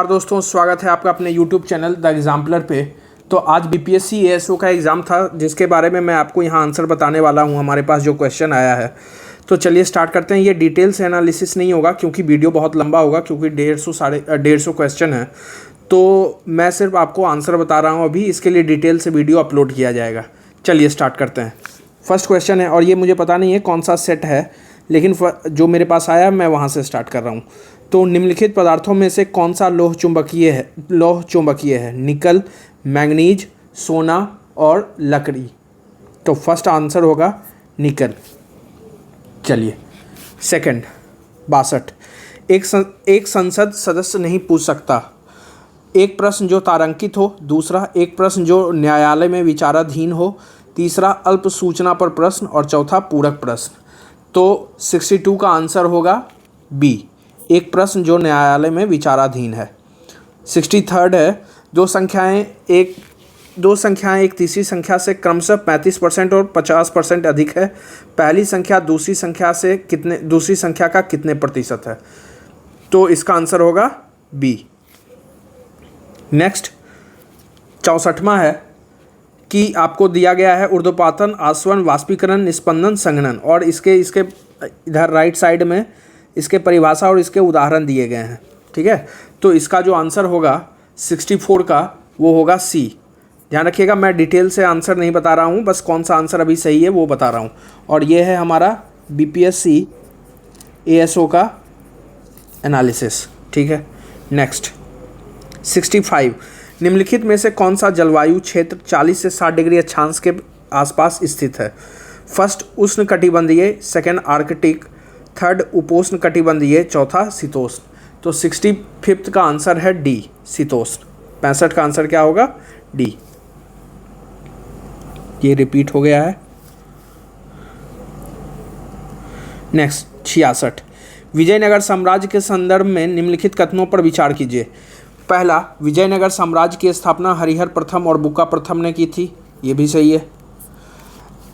दोस्तों, स्वागत है आपका अपने YouTube चैनल द एग्जाम्पलर पे। तो आज बीपीएससी एएसओ का एग्ज़ाम था, जिसके बारे में मैं आपको यहाँ आंसर बताने वाला हूँ। हमारे पास जो क्वेश्चन आया है, तो चलिए स्टार्ट करते हैं। ये डिटेल से एनालिसिस नहीं होगा क्योंकि वीडियो बहुत लंबा होगा, क्योंकि 150 क्वेश्चन है। तो मैं सिर्फ आपको आंसर बता रहा हूँ अभी, इसके लिए डिटेल से वीडियो अपलोड किया जाएगा। चलिए स्टार्ट करते हैं। फर्स्ट क्वेश्चन है, और ये मुझे पता नहीं है कौन सा सेट है, लेकिन जो मेरे पास आया मैं वहाँ से स्टार्ट कर रहा हूँ। तो निम्नलिखित पदार्थों में से कौन सा लौह चुंबकीय है? निकल, मैंगनीज, सोना और लकड़ी। तो फर्स्ट आंसर होगा निकल। चलिए सेकंड 62, एक संसद सदस्य नहीं पूछ सकता। एक प्रश्न जो तारांकित हो, दूसरा एक प्रश्न जो न्यायालय में विचाराधीन हो, तीसरा अल्प सूचना पर प्रश्न और चौथा पूरक प्रश्न। तो 62 का आंसर होगा बी, एक प्रश्न जो न्यायालय में विचाराधीन है। 63 है, दो संख्याएं एक तीसरी संख्या से क्रमशः 35% और 50% अधिक है। पहली संख्या दूसरी संख्या का कितने प्रतिशत है? तो इसका आंसर होगा बी। नेक्स्ट 64वां है कि आपको दिया गया है ऊर्ध्वपातन, आसवन, वाष्पीकरण, निस्पंदन, संघनन, और इसके इधर राइट साइड में इसके परिभाषा और इसके उदाहरण दिए गए हैं। ठीक है, तो इसका जो आंसर होगा 64 का, वो होगा सी। ध्यान रखिएगा, मैं डिटेल से आंसर नहीं बता रहा हूँ, बस कौन सा आंसर अभी सही है वो बता रहा हूँ। और ये है हमारा बीपीएससी एएसओ का एनालिसिस। ठीक है, नेक्स्ट 65, निम्नलिखित में से कौन सा जलवायु क्षेत्र 40 से 60 डिग्री अक्षांश के आसपास स्थित है? फर्स्ट उष्ण कटिबंधीय, सेकेंड आर्कटिक, थर्ड उपोष्ण कटिबंधीय, चौथा शीतोष्ण। तो 65 का आंसर है डी, शीतोष्ण। 65 का आंसर क्या होगा? डी। ये रिपीट हो गया है। नेक्स्ट 66, विजयनगर साम्राज्य के संदर्भ में निम्नलिखित कथनों पर विचार कीजिए। पहला, विजयनगर साम्राज्य की स्थापना हरिहर प्रथम और बुक्का प्रथम ने की थी। ये भी सही है।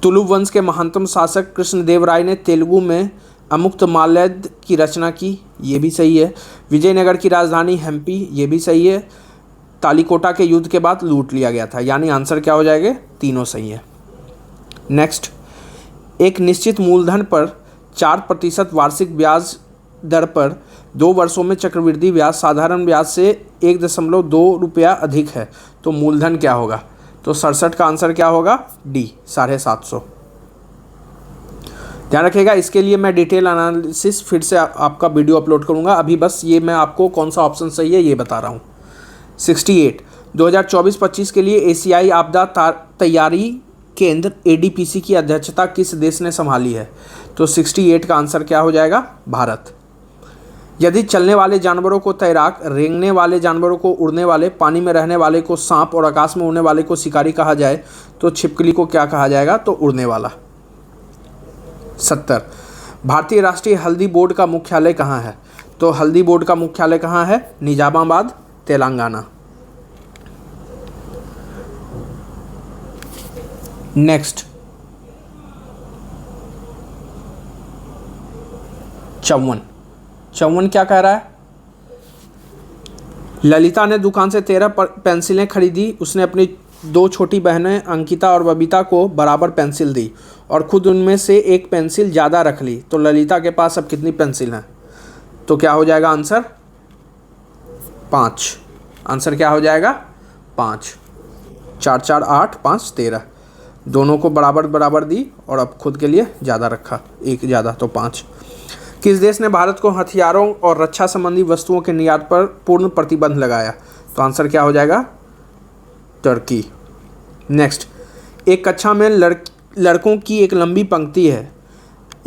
तुलु वंश के महानतम शासक कृष्णदेव राय ने तेलुगु में अमुक्तमाल्यद की रचना की। ये भी सही है। विजयनगर की राजधानी हम्पी। ये भी सही है। तालिकोटा के युद्ध के बाद लूट लिया गया था। यानी आंसर क्या हो जाएगा? तीनों सही है। नेक्स्ट, एक निश्चित मूलधन पर 4% वार्षिक ब्याज दर पर 2 वर्षों में चक्रवृद्धि ब्याज साधारण ब्याज से 1.2 रुपया अधिक है, तो मूलधन क्या होगा? तो 67 का आंसर क्या होगा? डी, 750। ध्यान रखिएगा, इसके लिए मैं डिटेल एनालिसिस फिर से आपका वीडियो अपलोड करूंगा। अभी बस ये मैं आपको कौन सा ऑप्शन सही है ये बता रहा हूँ। 68, 2024-25 के लिए एशियाई आपदा तैयारी केंद्र एडीपीसी की अध्यक्षता किस देश ने संभाली है? तो 68 का आंसर क्या हो जाएगा? भारत। यदि चलने वाले जानवरों को तैराक, रेंगने वाले जानवरों को उड़ने वाले, पानी में रहने वाले को सांप और आकाश में उड़ने वाले को शिकारी कहा जाए, तो छिपकली को क्या कहा जाएगा? तो उड़ने वाला। 70, भारतीय राष्ट्रीय हल्दी बोर्ड का मुख्यालय कहाँ है? तो हल्दी बोर्ड का मुख्यालय कहाँ है? निजामाबाद, तेलंगाना। नेक्स्ट 54 क्या कह रहा है? ललिता ने दुकान से 13 पेंसिलें खरीदी। उसने अपनी 2 छोटी बहनें अंकिता और बबीता को बराबर पेंसिल दी और खुद उनमें से एक पेंसिल ज़्यादा रख ली। तो ललिता के पास अब कितनी पेंसिल हैं? तो क्या हो जाएगा आंसर? 5। आंसर क्या हो जाएगा? 5। 4 4 8 5 13। दोनों को बराबर बराबर दी और अब खुद के लिए ज़्यादा रखा, एक ज़्यादा, तो 5। किस देश ने भारत को हथियारों और रक्षा संबंधी वस्तुओं के निर्यात पर पूर्ण प्रतिबंध लगाया? तो आंसर क्या हो जाएगा? तुर्की। नेक्स्ट, एक कक्षा में लड़कों की एक लंबी पंक्ति है।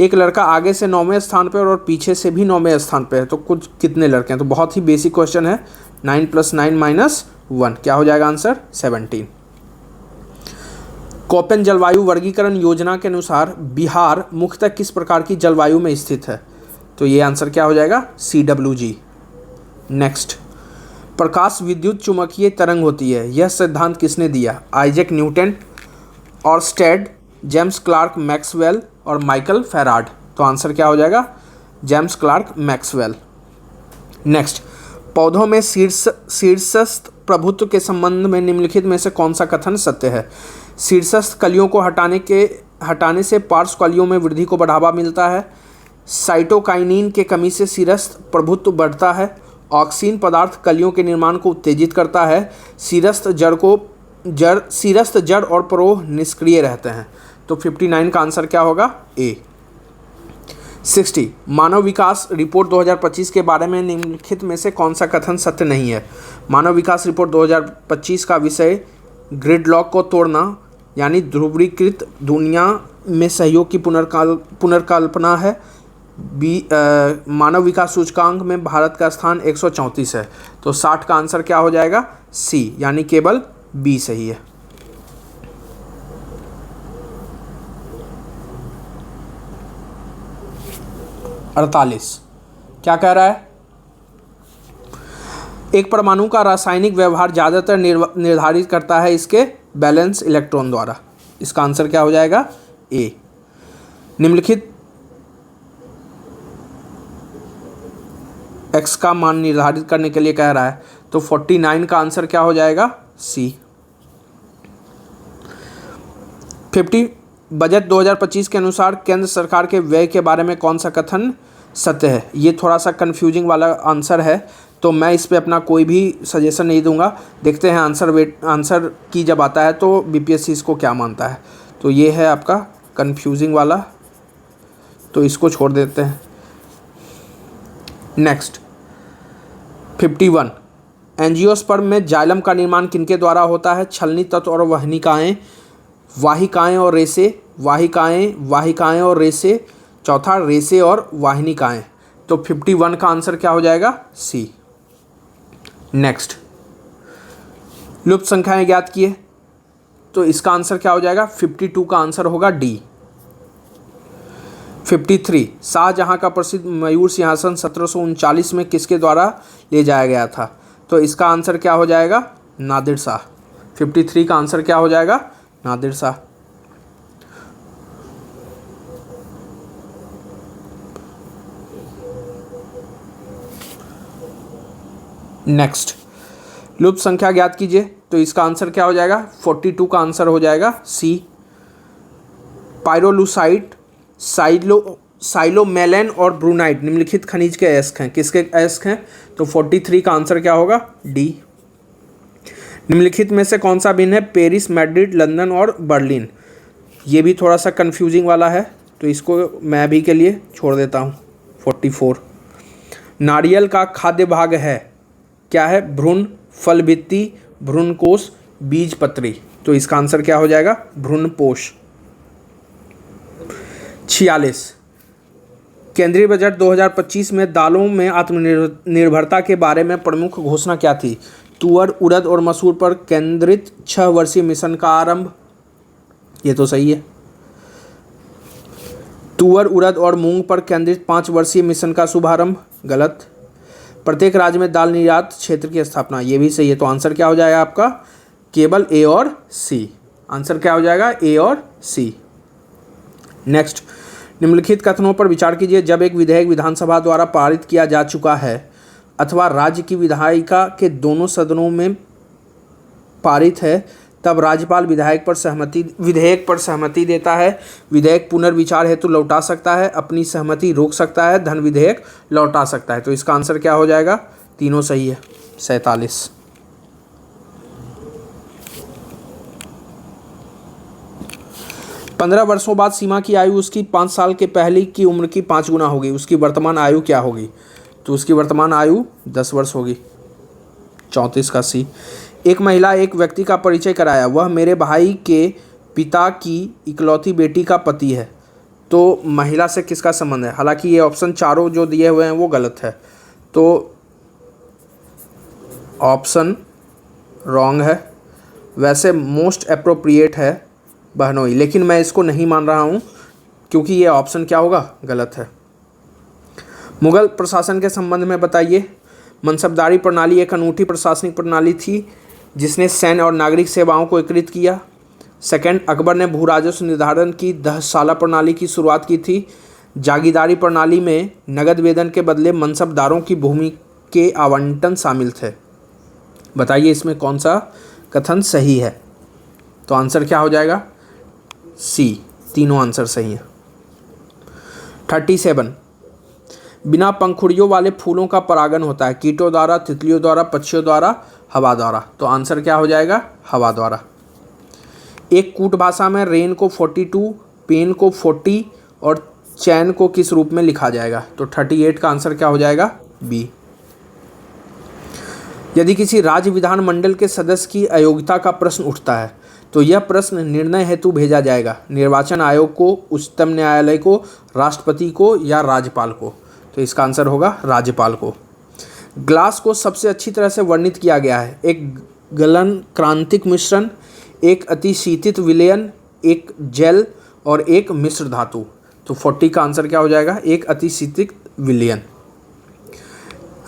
एक लड़का आगे से 9वें स्थान पर और पीछे से भी 9वें स्थान पर है, तो कुछ कितने लड़के हैं? तो बहुत ही बेसिक क्वेश्चन है। 9 + 9 - 1 क्या हो जाएगा आंसर? 17। कोपेन जलवायु वर्गीकरण योजना के अनुसार बिहार मुख्यतः किस प्रकार की जलवायु में स्थित है? तो ये आंसर क्या हो जाएगा? CWG। नेक्स्ट, प्रकाश विद्युत चुम्बकीय तरंग होती है, यह सिद्धांत किसने दिया? Isaac Newton, Oersted, James Clerk Maxwell और माइकल फैराड। तो आंसर क्या हो जाएगा? James Clerk Maxwell. नेक्स्ट, पौधों में शीर्षस्थ प्रभुत्व के संबंध में निम्नलिखित में से कौन सा कथन सत्य है? शीर्षस्थ कलियों को हटाने से पार्श्व कलियों में वृद्धि को बढ़ावा मिलता है। साइटोकाइनिन के कमी से शीर्षस्थ प्रभुत्व बढ़ता है। ऑक्सीन पदार्थ कलियों के निर्माण को उत्तेजित करता है। शीर्षस्थ जड़ और परोह निष्क्रिय रहते हैं। तो 59 का आंसर क्या होगा? ए। 60 मानव विकास रिपोर्ट 2025 के बारे में निम्नलिखित में से कौन सा कथन सत्य नहीं है? मानव विकास रिपोर्ट 2025 का विषय ग्रिडलॉक को तोड़ना यानी ध्रुवीकृत दुनिया में सहयोग की पुनर्कल्पना है। मानव विकास सूचकांक में भारत का स्थान 134 है। तो 60 का आंसर क्या हो जाएगा? सी, यानी केवल बी सही है। अड़तालीस क्या कह रहा है? एक परमाणु का रासायनिक व्यवहार ज्यादातर निर्धारित करता है इसके बैलेंस इलेक्ट्रॉन द्वारा। इसका आंसर क्या हो जाएगा? ए। निम्नलिखित x का मान निर्धारित करने के लिए कह रहा है। तो 49 का आंसर क्या हो जाएगा? सी। 50 बजट 2025 के अनुसार केंद्र सरकार के व्यय के बारे में कौन सा कथन सत्य है? ये थोड़ा सा कंफ्यूजिंग वाला आंसर है, तो मैं इस पे अपना कोई भी सजेशन नहीं दूंगा। देखते हैं आंसर की जब आता है तो बीपीएससी इसको क्या मानता है। तो ये है आपका कंफ्यूजिंग वाला, तो इसको छोड़ देते हैं। नेक्स्ट 51 एंजियोस्पर्म में जाइलम का निर्माण किनके द्वारा होता है? छलनी तत्व और वाहिकाएं, वाहिकाएं और रेसे, वाहिकाएं और रेसे, चौथा रेसे और वाहिनिकाएं। तो 51 का आंसर क्या हो जाएगा? सी। नेक्स्ट लुप्त संख्याएं ज्ञात किए, तो इसका आंसर क्या हो जाएगा? 52 का आंसर होगा डी। 53 शाहजहां का प्रसिद्ध मयूर सिंहासन 1739 में किसके द्वारा ले जाया गया था? तो इसका आंसर क्या हो जाएगा? नादिर शाह। 53 का आंसर क्या हो जाएगा? नादिर शाह। नेक्स्ट लुप्त संख्या ज्ञात कीजिए, तो इसका आंसर क्या हो जाएगा? 42 का आंसर हो जाएगा सी। पायरोलुसाइट, साइलोमेलन और ब्रूनाइट निम्नलिखित खनिज के अयस्क हैं। किसके अयस्क हैं? तो 43 का आंसर क्या होगा? डी। निम्नलिखित में से कौन सा भिन्न है? पेरिस, मैड्रिड, लंदन और बर्लिन। ये भी थोड़ा सा कंफ्यूजिंग वाला है, तो इसको मैं अभी के लिए छोड़ देता हूँ। 44 नारियल का खाद्य भाग है, क्या है? भ्रूण, फलभित्ति, भ्रूणकोश, बीजपत्री। तो इसका आंसर क्या हो जाएगा? भ्रूणपोष। 46 केंद्रीय बजट 2025 में दालों में आत्मनिर्भरता के बारे में प्रमुख घोषणा क्या थी? तुअर, उड़द और मसूर पर केंद्रित 6 वर्षीय मिशन का आरंभ। ये तो सही है। तुअर, उड़द और मूंग पर केंद्रित 5 वर्षीय मिशन का शुभारंभ। गलत। प्रत्येक राज्य में दाल निर्यात क्षेत्र की स्थापना। ये भी सही है। तो आंसर क्या हो जाएगा आपका? केवल ए और सी। आंसर क्या हो जाएगा? ए और सी। नेक्स्ट निम्नलिखित कथनों पर विचार कीजिए। जब एक विधेयक विधानसभा द्वारा पारित किया जा चुका है अथवा राज्य की विधायिका के दोनों सदनों में पारित है, तब राज्यपाल विधेयक पर सहमति देता है। विधेयक पुनर्विचार हेतु लौटा सकता है, अपनी सहमति रोक सकता है, धन विधेयक लौटा सकता है। तो इसका आंसर क्या हो जाएगा? तीनों सही है। 47 15 वर्षों बाद सीमा की आयु उसकी 5 साल के पहले की उम्र की 5 गुना होगी। उसकी वर्तमान आयु क्या होगी? तो उसकी वर्तमान आयु 10 वर्ष होगी। 34 का सी। एक महिला एक व्यक्ति का परिचय कराया, वह मेरे भाई के पिता की इकलौती बेटी का पति है। तो महिला से किसका संबंध है? हालांकि ये ऑप्शन चारों जो दिए हुए हैं वो गलत है, तो ऑप्शन रॉन्ग है। वैसे मोस्ट अप्रोप्रिएट है बहनोई, लेकिन मैं इसको नहीं मान रहा हूँ क्योंकि ये ऑप्शन क्या होगा? गलत है। मुगल प्रशासन के संबंध में बताइए। मनसबदारी प्रणाली एक अनूठी प्रशासनिक प्रणाली थी जिसने सैन्य और नागरिक सेवाओं को एकीकृत किया। सेकंड, अकबर ने भू राजस्व निर्धारण की 10 साला प्रणाली की शुरुआत की थी। जागीरदारी प्रणाली में नगद वेतन के बदले मनसबदारों की भूमि के आवंटन शामिल थे। बताइए इसमें कौन सा कथन सही है। तो आंसर क्या हो जाएगा, सी, तीनों आंसर सही हैं। 37, बिना पंखुड़ियों वाले फूलों का परागण होता है कीटों द्वारा, तितलियों द्वारा, पक्षियों द्वारा, हवा द्वारा। तो आंसर क्या हो जाएगा, हवा द्वारा। एक कूट भाषा में रेन को 42, पेन को 40 और चैन को किस रूप में लिखा जाएगा। तो 38 का आंसर क्या हो जाएगा, बी। यदि किसी राज्य विधानमंडल के सदस्य की अयोग्यता का प्रश्न उठता है तो यह प्रश्न निर्णय हेतु भेजा जाएगा निर्वाचन आयोग को, उच्चतम न्यायालय को, राष्ट्रपति को या राज्यपाल को। तो इसका आंसर होगा राज्यपाल को। ग्लास को सबसे अच्छी तरह से वर्णित किया गया है, एक गलन क्रांतिक मिश्रण, एक अतिशीतित विलयन, एक जेल और एक मिश्र धातु। तो 40 का आंसर क्या हो जाएगा, एक अतिशीतित विलयन।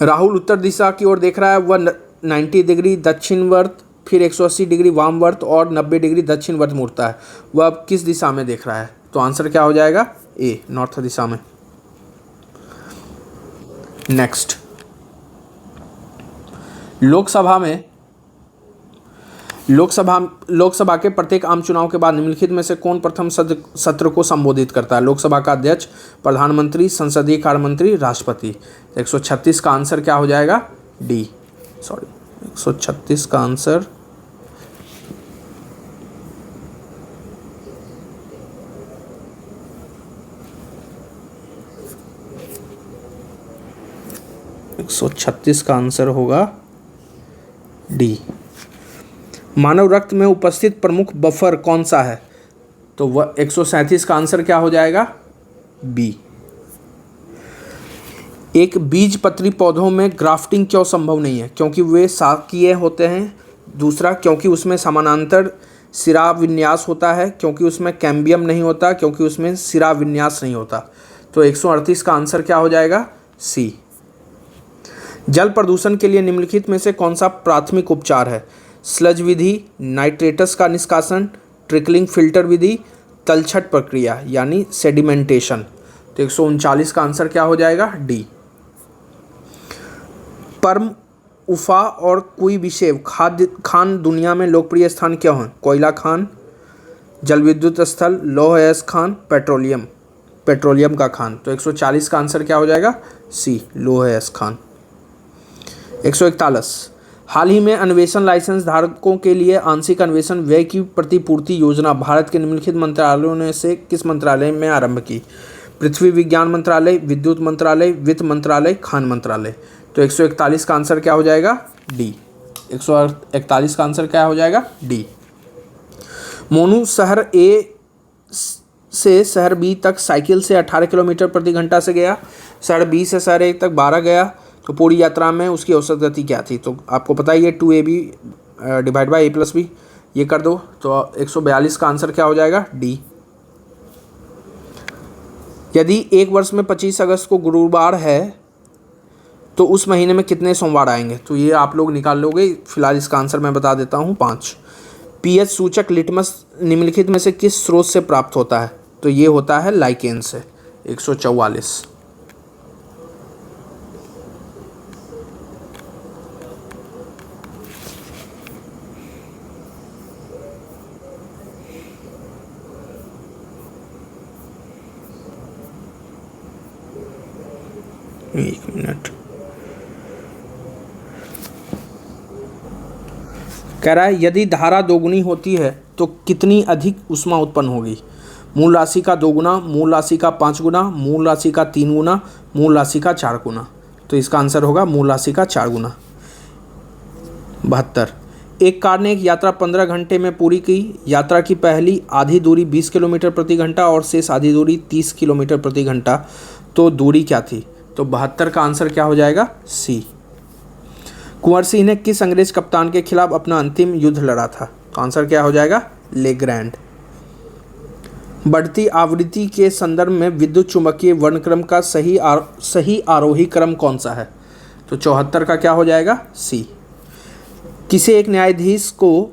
राहुल उत्तर दिशा की ओर देख रहा है, वह 90 डिग्री दक्षिणवर्त, फिर 180 डिग्री वामवर्त और 90 डिग्री दक्षिणवर्त मुड़ता है। वह अब किस दिशा में देख रहा है। तो आंसर क्या हो जाएगा, ए, नॉर्थ दिशा में। नेक्स्ट, लोकसभा के प्रत्येक आम चुनाव के बाद निम्नलिखित में से कौन प्रथम सत्र को संबोधित करता है। लोकसभा का अध्यक्ष, प्रधानमंत्री, संसदीय कार्य मंत्री, राष्ट्रपति। 136 का आंसर क्या हो जाएगा, डी, 136 का आंसर का आंसर होगा डी। मानव रक्त में उपस्थित प्रमुख बफर कौन सा है। तो वह 137 का आंसर क्या हो जाएगा, बी। एक बीजपत्री पौधों में ग्राफ्टिंग क्यों संभव नहीं है, क्योंकि वे शाकीय होते हैं। दूसरा, क्योंकि उसमें समानांतर सिरा विन्यास होता है। क्योंकि उसमें कैम्बियम नहीं होता। क्योंकि उसमें सिरा विन्यास नहीं होता। तो 138 का आंसर क्या हो जाएगा, सी। जल प्रदूषण के लिए निम्नलिखित में से कौन सा प्राथमिक उपचार है। स्लज विधि, नाइट्रेटस का निष्कासन, ट्रिकलिंग फिल्टर विधि, तलछट प्रक्रिया यानी सेडिमेंटेशन। तो 139 का आंसर क्या हो जाएगा, डी। परम, उफा और कुईबिशेव खान दुनिया में लोकप्रिय स्थान क्यों हैं। कोयला खान, जल विद्युत स्थल, लौह अयस्क खान, पेट्रोलियम का खान। तो 140 का आंसर क्या हो जाएगा, सी, लौह अयस्क खान। 141, हाल ही में अन्वेषण लाइसेंस धारकों के लिए आंशिक अन्वेषण व्यय की प्रतिपूर्ति योजना भारत के निम्नलिखित मंत्रालयों ने से किस मंत्रालय में आरंभ की। पृथ्वी विज्ञान मंत्रालय, विद्युत मंत्रालय, वित्त मंत्रालय, खान मंत्रालय। तो 141 का आंसर क्या हो जाएगा, डी। 141 का आंसर क्या हो जाएगा, डी। मोनू शहर ए से शहर बी तक साइकिल से 18 किलोमीटर प्रति घंटा से गया। शहर बी से शहर ए तक 12 गया। तो पूरी यात्रा में उसकी औसत गति क्या थी। तो आपको पता ही है 2ab डिवाइड बाई a+b, ये कर दो। तो 142 का आंसर क्या हो जाएगा, डी। यदि एक वर्ष में 25 अगस्त को गुरुवार है तो उस महीने में कितने सोमवार आएंगे। तो ये आप लोग निकाल लोगे। फिलहाल इसका आंसर मैं बता देता हूँ, 5। पीएच सूचक लिटमस निम्नलिखित में से किस स्रोत से प्राप्त होता है। तो ये होता है लाइकेन से। 144। एक मिनट, कह रहा है यदि धारा दोगुनी होती है तो कितनी अधिक ऊष्मा उत्पन्न होगी। मूल राशि का 2 गुना, मूल राशि का 5 गुना, मूल राशि का 3 गुना, मूल राशि का 4 गुना। तो इसका आंसर होगा मूल राशि का 4 गुना। 72, एक कार ने एक यात्रा 15 घंटे में पूरी की। यात्रा की पहली आधी दूरी 20 किलोमीटर प्रति घंटा और शेष आधी दूरी 30 किलोमीटर प्रति घंटा। तो दूरी क्या थी। तो 72 का आंसर क्या हो जाएगा, सी। कुंवर सिंह ने किस अंग्रेज कप्तान के खिलाफ अपना अंतिम युद्ध लड़ा था। तो आंसर क्या हो जाएगा, लेग्रैंड। बढ़ती आवृत्ति के संदर्भ में विद्युत चुंबकीय वर्णक्रम का सही आरोही क्रम कौन सा है। तो 74 का क्या हो जाएगा, सी। किसी एक न्यायाधीश को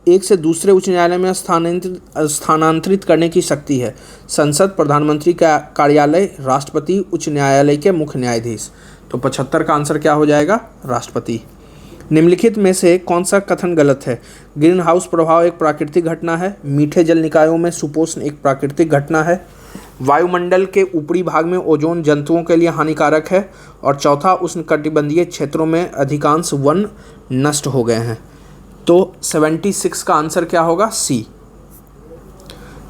एक से दूसरे उच्च न्यायालय में स्थानांतरित करने की शक्ति है। संसद, प्रधानमंत्री का कार्यालय, राष्ट्रपति, उच्च न्यायालय के मुख्य न्यायाधीश। तो 75 का आंसर क्या हो जाएगा? राष्ट्रपति। निम्नलिखित में से कौन सा कथन गलत है? ग्रीन हाउस प्रभाव एक प्राकृतिक घटना है, मीठे जल निकायों में सुपोषण एक प्राकृतिक घटना है, वायुमंडल के ऊपरी भाग में ओजोन जंतुओं के लिए हानिकारक है, और चौथा उष्णकटिबंधीय क्षेत्रों में अधिकांश वन नष्ट हो गए हैं। तो 76 का आंसर क्या होगा? सी।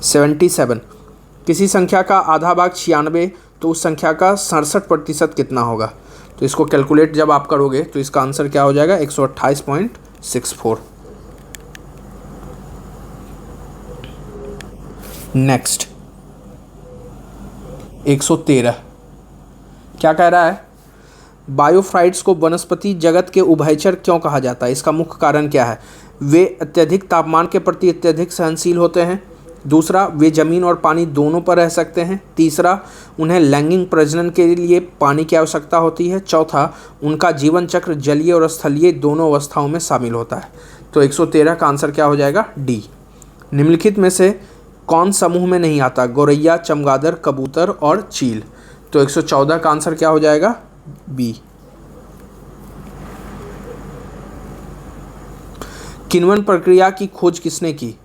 77, किसी संख्या का आधा भाग 96 तो उस संख्या का 67% कितना होगा? तो इसको कैलकुलेट जब आप करोगे तो इसका आंसर क्या हो जाएगा? 128.64। नेक्स्ट 113 क्या कह रहा है? बायोफाइट्स को वनस्पति जगत के उभयचर क्यों कहा जाता है? इसका मुख्य कारण क्या है? वे अत्यधिक तापमान के प्रति अत्यधिक सहनशील होते हैं। दूसरा, वे जमीन और पानी दोनों पर रह सकते हैं। तीसरा, उन्हें लैंगिक प्रजनन के लिए पानी की आवश्यकता होती है। चौथा, उनका जीवन चक्र जलीय और स्थलीय दोनों अवस्थाओं में शामिल होता है। तो 113 का आंसर क्या हो जाएगा? डी। निम्नलिखित में से कौन समूह में नहीं आता? गौरैया, चमगादड़, कबूतर और चील। तो 114 का आंसर क्या हो जाएगा? बी। किण्वन प्रक्रिया की खोज किसने की?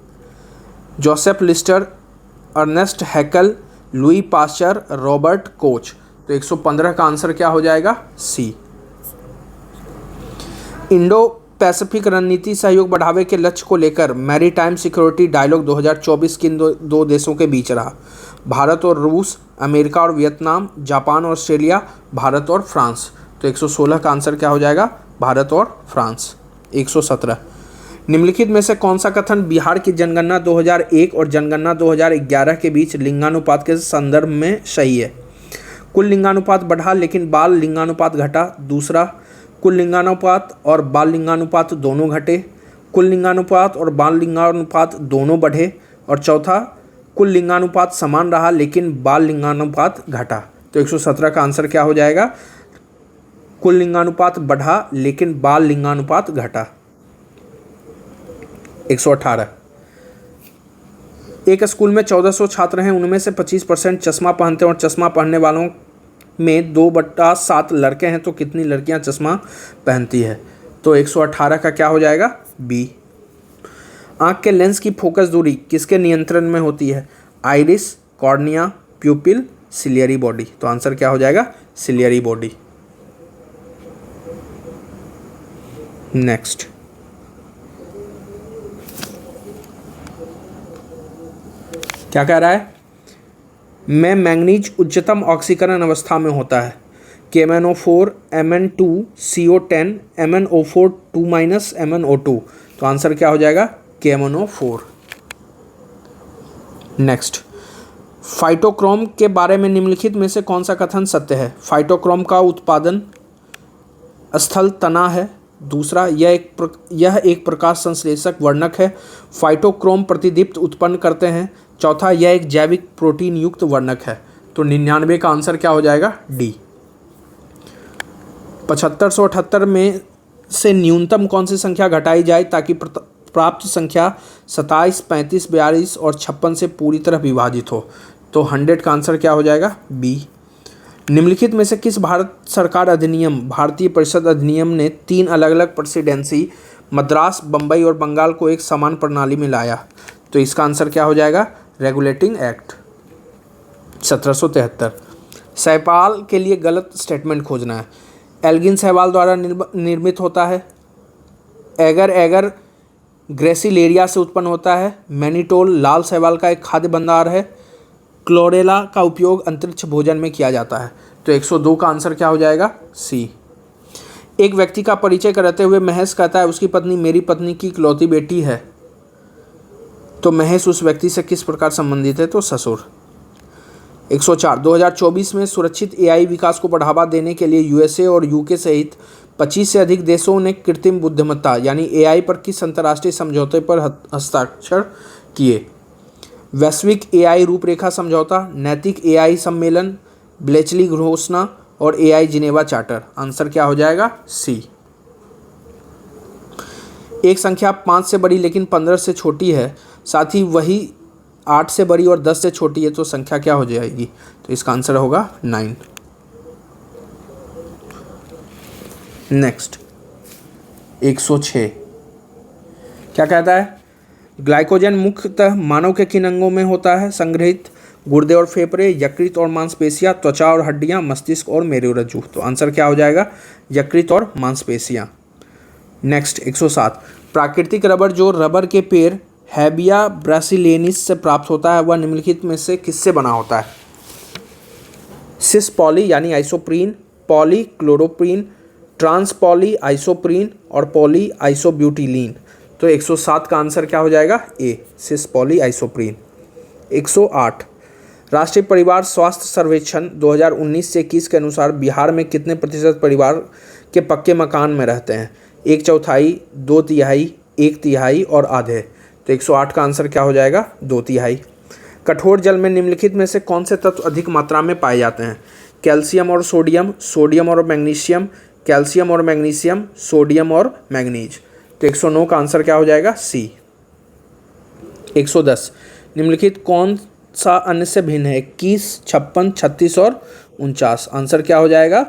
Joseph Lister, Ernest Haeckel, Louis Pasteur, Robert Koch. तो 115 का आंसर क्या हो जाएगा? सी। इंडो पैसिफिक रणनीति सहयोग बढ़ावे के लक्ष्य को लेकर मैरीटाइम सिक्योरिटी डायलॉग 2024 किन दो देशों के बीच रहा? भारत और रूस, अमेरिका और वियतनाम, जापान और ऑस्ट्रेलिया, भारत और फ्रांस। तो 116 का आंसर क्या हो जाएगा? भारत और फ्रांस। 117, निम्नलिखित में से कौन सा कथन बिहार की जनगणना 2001 और जनगणना 2011 के बीच लिंगानुपात के संदर्भ में सही है? कुल लिंगानुपात बढ़ा लेकिन बाल लिंगानुपात घटा। दूसरा, कुल लिंगानुपात और बाल लिंगानुपात दोनों घटे। कुल लिंगानुपात और बाल लिंगानुपात दोनों बढ़े। और चौथा, कुल लिंगानुपात समान रहा लेकिन बाल लिंगानुपात घटा। तो 117 का आंसर क्या हो जाएगा? कुल लिंगानुपात बढ़ा लेकिन बाल लिंगानुपात घटा। 118, एक स्कूल में 1400 छात्र हैं, उनमें से 25% चश्मा पहनते हैं और चश्मा पहनने वालों में 2/7 लड़के हैं, तो कितनी लड़कियां चश्मा पहनती है? तो 118 का क्या हो जाएगा? बी। आँख के लेंस की फोकस दूरी किसके नियंत्रण में होती है? Iris, cornea, प्यूपिल, ciliary body. तो आंसर क्या हो जाएगा? Ciliary body. नेक्स्ट क्या कह रहा है? में मैंगनीज उच्चतम ऑक्सीकरण अवस्था में होता है। KMnO4, Mn2, CO10, MnO4 2- MnO2। तो आंसर क्या हो जाएगा? KMnO4। नेक्स्ट, फाइटोक्रोम के बारे में निम्नलिखित में से कौन सा कथन सत्य है? फाइटोक्रोम का उत्पादन स्थल तना है। दूसरा, यह एक प्रकाश संश्लेषक वर्णक है। फाइटोक्रोम प्रतिदीप्त उत्पन्न करते हैं। चौथा, यह एक जैविक प्रोटीन युक्त वर्णक है। तो 99 का आंसर क्या हो जाएगा? डी। 7578 में से न्यूनतम कौन सी संख्या घटाई जाए ताकि प्राप्त संख्या 27, 35, 42 और 56 से पूरी तरह विभाजित हो? तो 100 का आंसर क्या हो जाएगा? बी। निम्नलिखित में से किस भारत सरकार अधिनियम, भारतीय परिषद अधिनियम ने 3 अलग अलग प्रेसिडेंसी मद्रास, बम्बई और बंगाल को एक समान प्रणाली में लाया? तो इसका आंसर क्या हो जाएगा? Regulating act 1773। शैवाल के लिए गलत स्टेटमेंट खोजना है। एल्गिन शैवाल द्वारा निर्मित होता है। एगर एगर ग्रेसिलेरिया से उत्पन्न होता है। मैनीटोल लाल शैवाल का एक खाद्य भंडार है। क्लोरेला का उपयोग अंतरिक्ष भोजन में किया जाता है। तो 102 का आंसर क्या हो जाएगा? सी। एक व्यक्ति का परिचय कराते हुए महेश कहता है उसकी पत्नी मेरी पत्नी की इकलौती बेटी है। तो महेश उस व्यक्ति से किस प्रकार संबंधित है? तो ससुर। 104, 2024 में सुरक्षित AI विकास को बढ़ावा देने के लिए USA और UK सहित 25 से अधिक देशों ने कृत्रिम बुद्धिमत्ता यानी AI पर किस अंतर्राष्ट्रीय समझौते पर हस्ताक्षर किए? वैश्विक AI रूपरेखा समझौता, नैतिक AI सम्मेलन, ब्लेचली घोषणा और AI जिनेवा चार्टर। आंसर क्या हो जाएगा? सी। एक संख्या 5 से बड़ी लेकिन 15 से छोटी है, साथ ही वही 8 से बड़ी और 10 से छोटी है, तो संख्या क्या हो जाएगी? तो इसका आंसर होगा 9। नेक्स्ट 106 क्या कहता है? ग्लाइकोजन मुख्यतः मानव के किन अंगों में होता है संग्रहित? गुर्दे और फेफड़े, यकृत और मांसपेशियां, त्वचा और हड्डियां, मस्तिष्क और मेरुरज्जु। तो आंसर क्या हो जाएगा? यकृत और मांसपेशियां। नेक्स्ट 107 प्राकृतिक रबर जो रबर के पेड़ हैबिया ब्रासिलिनेसिस से प्राप्त होता है वह निम्नलिखित में से किससे बना होता है? सिस पॉली यानी isoprene, poly chloroprene, trans poly isoprene और पॉली आइसोब्यूटिलीन। तो 107 का आंसर क्या हो जाएगा? ए, सिस पॉली आइसोप्रीन। 108 राष्ट्रीय परिवार स्वास्थ्य सर्वेक्षण 2019 से 21 के अनुसार बिहार में कितने प्रतिशत परिवार के पक्के मकान में रहते हैं? 1/4, 2/3, 1/3 और आधे। तो 108 का आंसर क्या हो जाएगा? 2/3। कठोर जल में निम्नलिखित में से कौन से तत्व अधिक मात्रा में पाए जाते हैं? कैल्शियम और सोडियम, सोडियम और मैग्नीशियम, कैल्शियम और मैग्नीशियम, सोडियम और मैग्नीज। तो 109 का आंसर क्या हो जाएगा? सी। 110 निम्नलिखित कौन सा अन्य से भिन्न है? 21, 56, 36 और 49। आंसर क्या हो जाएगा?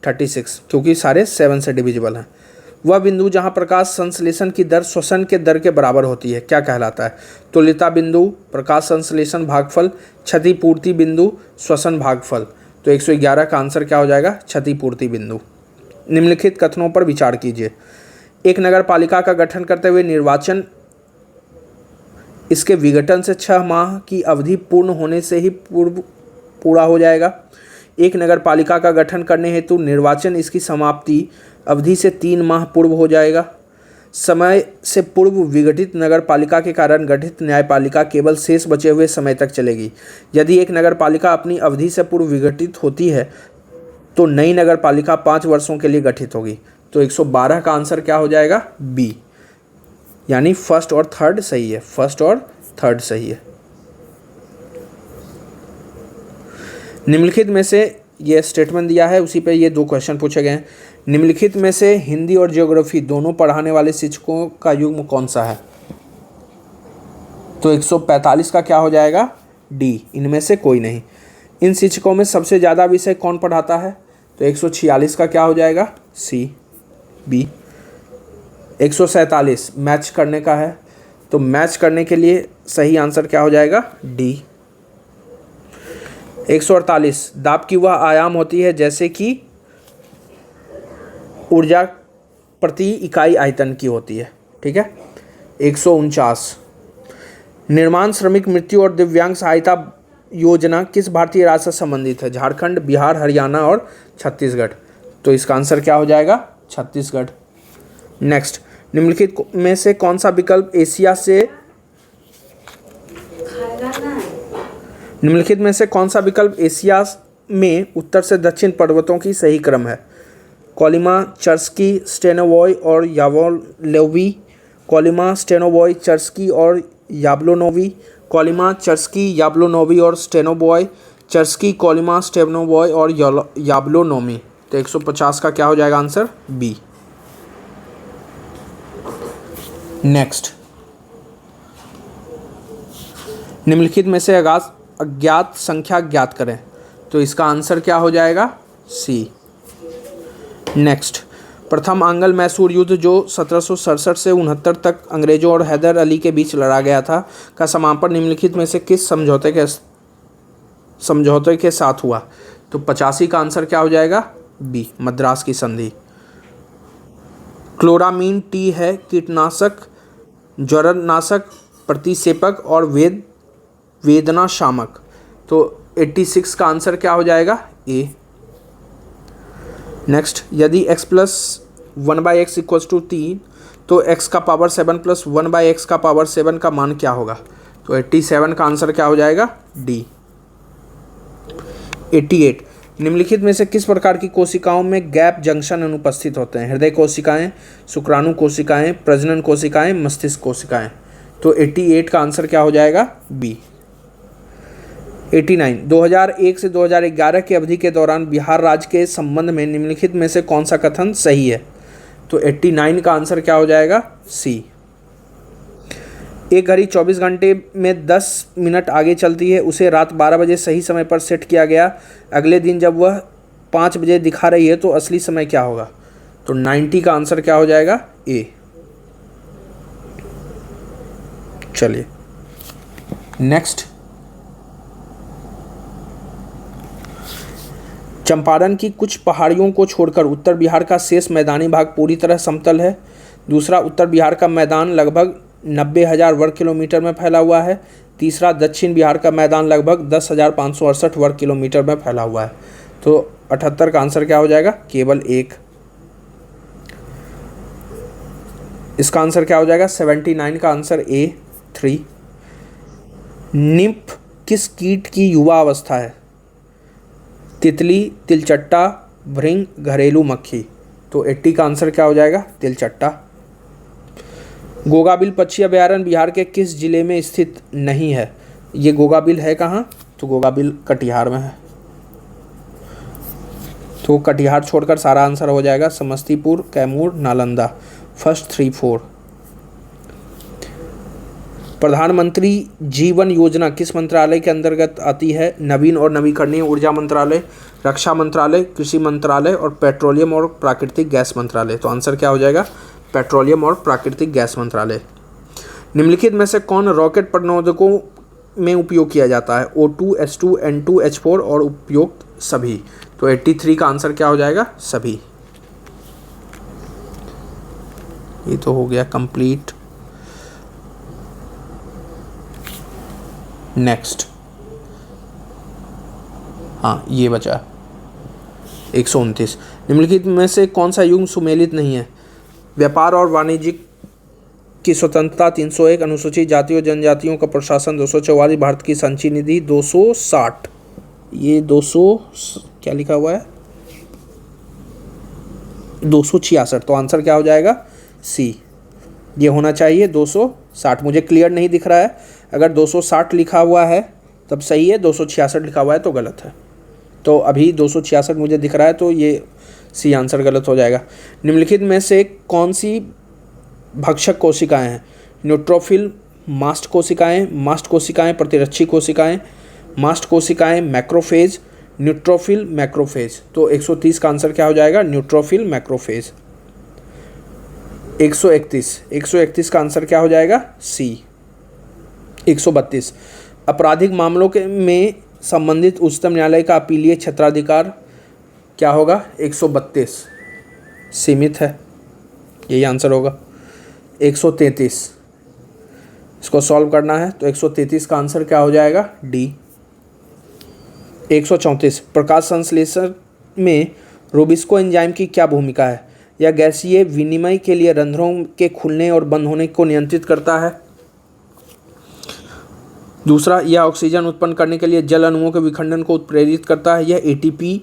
36, क्योंकि सारे 7 से डिविजिबल हैं। वह बिंदु जहां प्रकाश संश्लेषण की दर श्वसन के दर के बराबर होती है क्या कहलाता है? तुल्यता बिंदु, प्रकाश संश्लेषण भागफल, क्षतिपूर्ति बिंदु, श्वसन भागफल। तो 111 का आंसर क्या हो जाएगा? क्षतिपूर्ति बिंदु। निम्नलिखित कथनों पर विचार कीजिए। एक नगर पालिका का गठन करते हुए निर्वाचन इसके विघटन से 6 माह की अवधि पूर्ण होने से ही पूरा हो जाएगा। एक नगर पालिका का गठन करने हेतु निर्वाचन इसकी समाप्ति अवधि से 3 माह पूर्व हो जाएगा। समय से पूर्व विघटित नगर पालिका के कारण गठित न्यायपालिका केवल शेष बचे हुए समय तक चलेगी। यदि एक नगर पालिका अपनी अवधि से पूर्व विघटित होती है तो नई नगर पालिका 5 वर्षों के लिए गठित होगी। तो 112 का आंसर क्या हो जाएगा? बी, यानी फर्स्ट और थर्ड सही है। फर्स्ट और थर्ड सही है। निम्नलिखित में से ये स्टेटमेंट दिया है, उसी पे ये 2 क्वेश्चन पूछे गए हैं। निम्नलिखित में से हिंदी और ज्योग्राफी दोनों पढ़ाने वाले शिक्षकों का युग्म कौन सा है? तो 145 का क्या हो जाएगा? डी, इनमें से कोई नहीं। इन शिक्षकों में सबसे ज़्यादा विषय कौन पढ़ाता है? तो 146 का क्या हो जाएगा? सी, बी। 147 मैच करने का है, तो मैच करने के लिए सही आंसर क्या हो जाएगा? डी। 148 दाब की वह आयाम होती है जैसे कि ऊर्जा प्रति इकाई आयतन की होती है। ठीक है। 149 निर्माण श्रमिक मृत्यु और दिव्यांग सहायता योजना किस भारतीय राज्य से संबंधित है? झारखंड, बिहार, हरियाणा और छत्तीसगढ़। तो इसका आंसर क्या हो जाएगा? छत्तीसगढ़। नेक्स्ट, निम्नलिखित में से कौन सा विकल्प एशिया से निम्नलिखित में से कौन सा विकल्प एशिया में उत्तर से दक्षिण पर्वतों की सही क्रम है? कोलिमा, चर्स्की, स्टेनोवॉय और यावलोनोवी, कोलिमा, स्टेनोवॉय, चर्स्की और याब्लोनोवी, कोलिमा, चर्स्की, याब्लोनोवी और स्टेनोवॉय, चर्स्की, कोलिमा, स्टेनोवॉय और याब्लोनोमी। तो 150 का क्या हो जाएगा आंसर? बी। नेक्स्ट, निम्नलिखित में से अज्ञात संख्या ज्ञात करें। तो इसका आंसर क्या हो जाएगा? सी। नेक्स्ट, प्रथम आंग्ल मैसूर युद्ध जो 1767 से 69 तक अंग्रेजों और हैदर अली के बीच लड़ा गया था का समापन निम्नलिखित में से किस समझौते के साथ हुआ? तो 85 का आंसर क्या हो जाएगा? बी, मद्रास की संधि। क्लोरामीन टी है कीटनाशक, ज्वरनाशक, प्रतिसेपक और वेदना शामक। तो 86 का आंसर क्या हो जाएगा? ए। नेक्स्ट, यदि x plus 1/x equals to 3 तो x का पावर 7 प्लस 1/x का पावर 7 का मान क्या होगा? तो 87 का आंसर क्या हो जाएगा? डी। 88 निम्नलिखित में से किस प्रकार की कोशिकाओं में गैप जंक्शन अनुपस्थित होते हैं? हृदय कोशिकाएं, शुक्राणु कोशिकाएं, प्रजनन कोशिकाएं, मस्तिष्क कोशिकाएं। तो 88 का आंसर क्या हो जाएगा? बी। 89 2001 से 2011 की अवधि के दौरान बिहार राज्य के संबंध में निम्नलिखित में से कौन सा कथन सही है? तो 89 का आंसर क्या हो जाएगा? सी। एक घड़ी 24 घंटे में 10 मिनट आगे चलती है, उसे रात 12 बजे सही समय पर सेट किया गया। अगले दिन जब वह 5 बजे दिखा रही है तो असली समय क्या होगा? तो 90 का आंसर क्या हो जाएगा? ए। चलिए नेक्स्ट, चंपारण की कुछ पहाड़ियों को छोड़कर उत्तर बिहार का शेष मैदानी भाग पूरी तरह समतल है। दूसरा, उत्तर बिहार का मैदान लगभग 90,000 वर्ग किलोमीटर में फैला हुआ है। तीसरा, दक्षिण बिहार का मैदान लगभग 10,568 वर्ग किलोमीटर में फैला हुआ है। तो 78 का आंसर क्या हो जाएगा? केवल एक। इसका आंसर क्या हो जाएगा? 79 का आंसर ए 3। निम्फ किस कीट की युवा अवस्था है? तितली, तिलचट्टा, भृंग, घरेलू मक्खी। तो 80 का आंसर क्या हो जाएगा? तिलचट्टा। गोगाबिल पक्षी अभयारण्य बिहार के किस जिले में स्थित नहीं है? ये गोगाबिल है कहाँ? तो गोगाबिल कटिहार में है। तो कटिहार छोड़कर सारा आंसर हो जाएगा समस्तीपुर, कैमूर, नालंदा। फर्स्ट 3 4। प्रधानमंत्री जीवन योजना किस मंत्रालय के अंतर्गत आती है? नवीन और नवीकरणीय ऊर्जा मंत्रालय, रक्षा मंत्रालय, कृषि मंत्रालय और पेट्रोलियम और प्राकृतिक गैस मंत्रालय। तो आंसर क्या हो जाएगा? पेट्रोलियम और प्राकृतिक गैस मंत्रालय। निम्नलिखित में से कौन रॉकेट प्रनोदकों में उपयोग किया जाता है? O2, H2, N2, H4 और उपयुक्त सभी। तो 83 का आंसर क्या हो जाएगा? सभी। ये तो हो गया कंप्लीट। नेक्स्ट, हाँ ये बचा 129। निम्नलिखित में से कौन सा युग सुमेलित नहीं है? व्यापार और वाणिज्य की स्वतंत्रता 301, अनुसूचित जातियों जनजातियों का प्रशासन 244, भारत की संचयी निधि 260। ये 200 क्या लिखा हुआ है? 266। तो आंसर क्या हो जाएगा? सी। ये होना चाहिए 260। मुझे क्लियर नहीं दिख रहा है। अगर 260 लिखा हुआ है तब सही है, 266 लिखा हुआ है तो गलत है। तो अभी 266 मुझे दिख रहा है, तो ये सी आंसर गलत हो जाएगा। निम्नलिखित में से कौन सी भक्षक कोशिकाएं हैं? न्यूट्रोफिल, मास्ट कोशिकाएं, मास्ट कोशिकाएं, प्रतिरक्षी कोशिकाएं, मास्ट कोशिकाएं, मैक्रोफेज, न्यूट्रोफिल, मैक्रोफेज। तो 130 का आंसर क्या हो जाएगा? Neutrophil, macrophage. 131 का आंसर क्या हो जाएगा? सी। 132, आपराधिक मामलों के में संबंधित उच्चतम न्यायालय का अपीलीय क्षेत्राधिकार क्या होगा? 132 सीमित है, यही आंसर होगा। 133, इसको सॉल्व करना है तो 133 का आंसर क्या हो जाएगा? डी। 134, प्रकाश संश्लेषण में रोबिस्को एंजाइम की क्या भूमिका है? यह गैसीय विनिमय के लिए रंध्रों के खुलने और बंद होने को नियंत्रित करता है। दूसरा, यह ऑक्सीजन उत्पन्न करने के लिए जल अणुओं के विखंडन को उत्प्रेरित करता है। यह एटीपी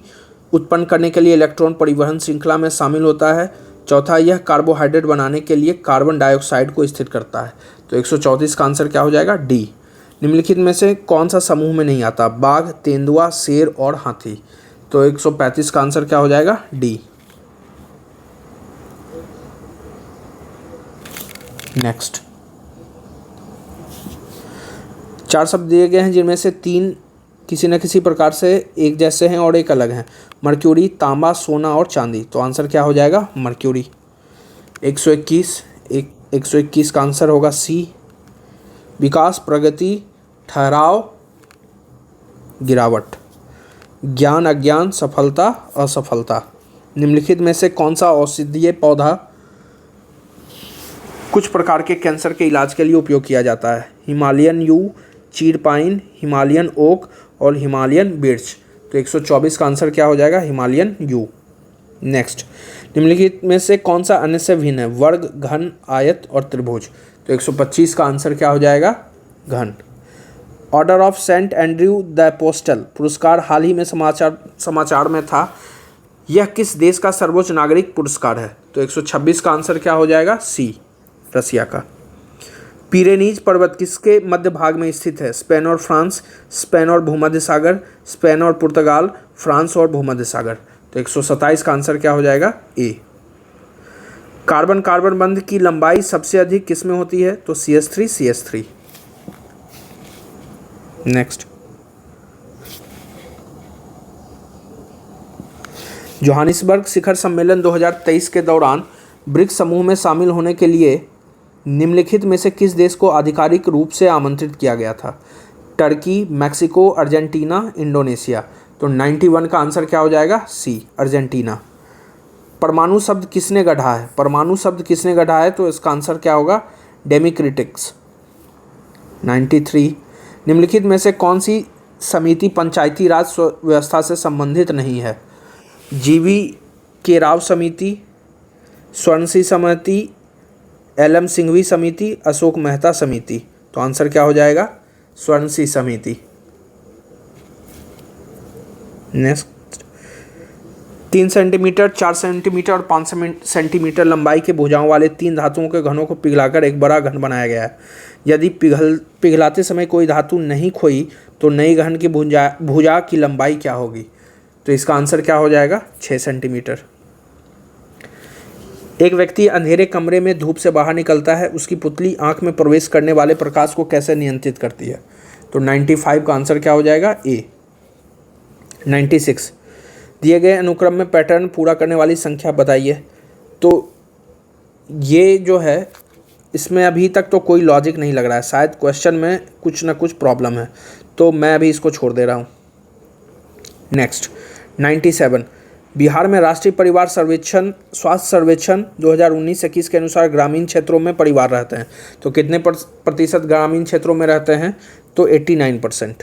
उत्पन्न करने के लिए इलेक्ट्रॉन परिवहन श्रृंखला में शामिल होता है। चौथा, यह कार्बोहाइड्रेट बनाने के लिए कार्बन डाइऑक्साइड को स्थिर करता है। तो 134 का आंसर क्या हो जाएगा? डी। निम्नलिखित में से कौन सा समूह में नहीं आता? बाघ, तेंदुआ, शेर और हाथी। तो 135 का आंसर क्या हो जाएगा? डी। नेक्स्ट, 4 शब्द दिए गए हैं जिनमें से 3 किसी न किसी प्रकार से एक जैसे हैं और एक अलग हैं। मर्क्यूरी, तांबा, सोना और चांदी। तो आंसर क्या हो जाएगा? मर्क्यूरी। 121 का आंसर होगा सी। विकास, प्रगति, ठहराव, गिरावट, ज्ञान, अज्ञान, सफलता, असफलता। निम्नलिखित में से कौन सा औषधीय पौधा कुछ प्रकार के कैंसर के इलाज के लिए उपयोग किया जाता है? हिमालयन यू, चीड़ पाइन, हिमालयन ओक और हिमालयन बिर्च। तो 124 का आंसर क्या हो जाएगा? Himalayan you. नेक्स्ट, निम्नलिखित में से कौन सा अन्य से भिन्न है? वर्ग, घन, आयत और त्रिभुज। तो 125 का आंसर क्या हो जाएगा? घन। Order of Saint Andrew the apostle पुरस्कार हाल ही में समाचार में था। यह किस देश का सर्वोच्च नागरिक पुरस्कार है? तो 126 का आंसर क्या हो जाएगा? सी, रसिया का। पिरेनीज पर्वत किसके मध्य भाग में स्थित है? स्पेन और फ्रांस, स्पेन और भूमध्य सागर, स्पेन और पुर्तगाल, फ्रांस और भूमध्य सागर। तो 127 का आंसर क्या हो जाएगा? ए। कार्बन कार्बन बंध की लंबाई सबसे अधिक किसमें होती है? तो CH3 नेक्स्ट, जोहानिसबर्ग शिखर सम्मेलन 2023 के दौरान ब्रिक्स समूह में शामिल होने के लिए निम्नलिखित में से किस देश को आधिकारिक रूप से आमंत्रित किया गया था? Turkey, Mexico, Argentina, Indonesia. तो 91 का आंसर क्या हो जाएगा? सी, अर्जेंटीना। परमाणु शब्द किसने गढ़ा है? परमाणु शब्द किसने गढ़ा है? तो इसका आंसर क्या होगा? डेमोक्रेटिक्स। 93, निम्नलिखित में से कौन सी समिति पंचायती राज व्यवस्था से संबंधित नहीं है? जीवी के राव समिति, स्वर्ण सिंह समिति, एल.एम. सिंघवी समिति, अशोक मेहता समिति। तो आंसर क्या हो जाएगा? स्वर्ण सिंह समिति। नेक्स्ट, 3 सेंटीमीटर, 4 सेंटीमीटर और 5 सेंटीमीटर लंबाई के भुजाओं वाले 3 धातुओं के घनों को पिघलाकर एक बड़ा घन बनाया गया है। यदि पिघलाते समय कोई धातु नहीं खोई तो नई घन की भुजा की लंबाई क्या होगी? तो इसका आंसर क्या हो जाएगा? 6 सेंटीमीटर। एक व्यक्ति अंधेरे कमरे में धूप से बाहर निकलता है, उसकी पुतली आंख में प्रवेश करने वाले प्रकाश को कैसे नियंत्रित करती है? तो 95 का आंसर क्या हो जाएगा? ए। 96, दिए गए अनुक्रम में पैटर्न पूरा करने वाली संख्या बताइए। तो ये जो है इसमें अभी तक तो कोई लॉजिक नहीं लग रहा है, शायद क्वेश्चन में कुछ ना कुछ प्रॉब्लम है, तो मैं अभी इसको छोड़ दे रहा हूँ। नेक्स्ट, 97, बिहार में राष्ट्रीय परिवार सर्वेक्षण स्वास्थ्य सर्वेक्षण 2019-21 के अनुसार ग्रामीण क्षेत्रों में परिवार रहते हैं। तो कितने प्रतिशत ग्रामीण क्षेत्रों में रहते हैं? तो 89%।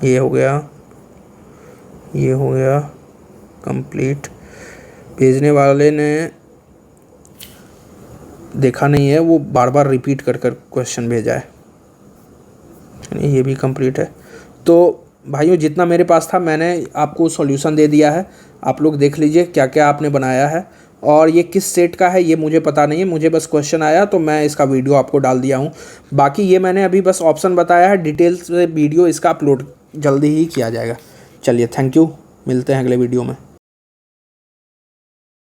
ये हो गया कंप्लीट। भेजने वाले ने देखा नहीं है, वो बार बार रिपीट कर क्वेश्चन भेजा है। ये भी कंप्लीट है। तो भाइयों, जितना मेरे पास था मैंने आपको सॉल्यूशन दे दिया है, आप लोग देख लीजिए क्या क्या आपने बनाया है। और ये किस सेट का है ये मुझे पता नहीं है, मुझे बस क्वेश्चन आया तो मैं इसका वीडियो आपको डाल दिया हूँ। बाकी ये मैंने अभी बस ऑप्शन बताया है, डिटेल्स वीडियो इसका अपलोड जल्दी ही किया जाएगा। चलिए, थैंक यू, मिलते हैं अगले वीडियो में।